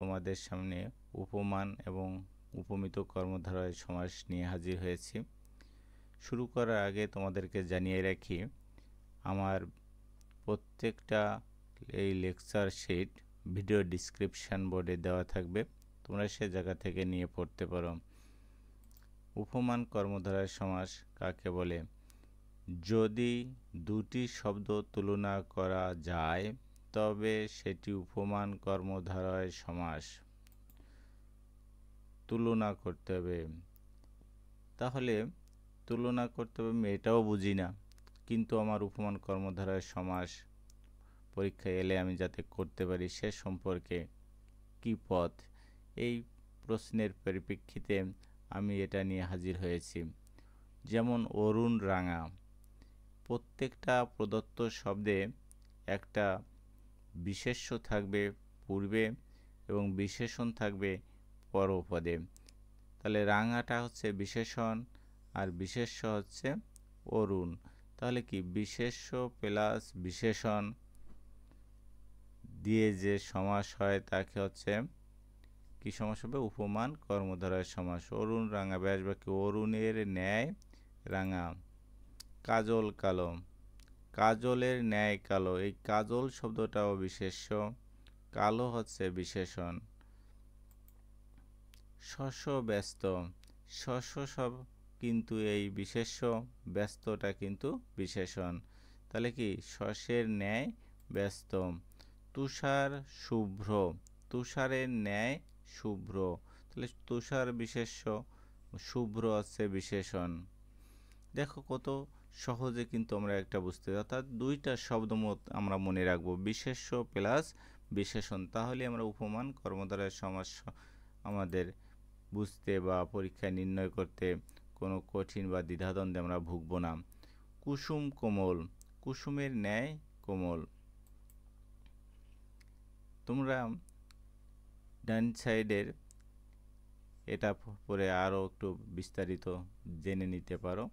তোমাদের সামনে উপমান এবং উপমিত কর্মধারয় সমাস নিয়ে হাজির হয়েছি। শুরু করার আগে তোমাদেরকে জানিয়ে রাখি, আমার প্রত্যেকটা এই লেকচার শিট ভিডিও ডিসক্রিপশান বোর্ডে দেওয়া থাকবে, তোমরা সে জায়গা থেকে নিয়ে পড়তে পারো। উপমান কর্মধারয় সমাস কাকে বলে? যদি দুটি শব্দ তুলনা করা যায় তবে সেটি উপমান কর্মধারয় সমাস। তুলনা করতে হবে, তাহলে তুলনা করতে হবে আমি এটাও বুঝি না, কিন্তু আমার উপমান কর্মধারয় সমাস পরীক্ষায় এলে আমি যাতে করতে পারি সে সম্পর্কে কি পথ, এই প্রশ্নের পরিপ্রেক্ষিতে আমি এটা নিয়ে হাজির হয়েছি। যেমন অরুণ রাঙা, প্রত্যেকটা প্রদত্ত শব্দে একটা বিশেষ্য থাকবে পূর্বে এবং বিশেষণ থাকবে পরপদে। তাহলে রাঙাটা হচ্ছে বিশেষণ আর বিশেষ্য হচ্ছে অরুণ। তাহলে কি বিশেষ্য প্লাস বিশেষণ দিয়ে যে সমাস হয় তাকে হচ্ছে কি সমাস হবে? উপমান কর্মধারয় সমাস। অরুণ রাঙা, ব্যাস বাক্য অরুণের ন্যায় রাঙা। কাজল কালো, কাজলের ন্যায় কালো, এই কাজল শব্দটাও বিশেষ্য, কালো হচ্ছে বিশেষণ। শস্য ব্যস্ত, শস্য সব কিন্তু এই বিশেষ্য, ব্যস্তটা কিন্তু বিশেষণ। তাহলে কি শস্যের ন্যায় ব্যস্ত। তুষার শুভ্র, তুষারের ন্যায় শুভ্র, তাহলে তুষার বিশেষ্য, শুভ্র হচ্ছে বিশেষণ। দেখো কত সহজে কিন্তু আমরা একটা বুঝতে, অর্থাৎ দুইটা শব্দমত আমরা মনে রাখবো, বিশেষ্য প্লাস বিশেষণ, তাহলে আমরা উপমান কর্মধারয় সমাস আমাদের বুঝতে বা পরীক্ষায় নির্ণয় করতে কোনো কঠিন বা দ্বিধাদ্বন্দ্বে আমরা ভুগব না। কুসুম কোমল, কুসুমের ন্যায় কোমল। তোমরা ডান সাইডের এটা পরে আরও একটু বিস্তারিত জেনে নিতে পারো।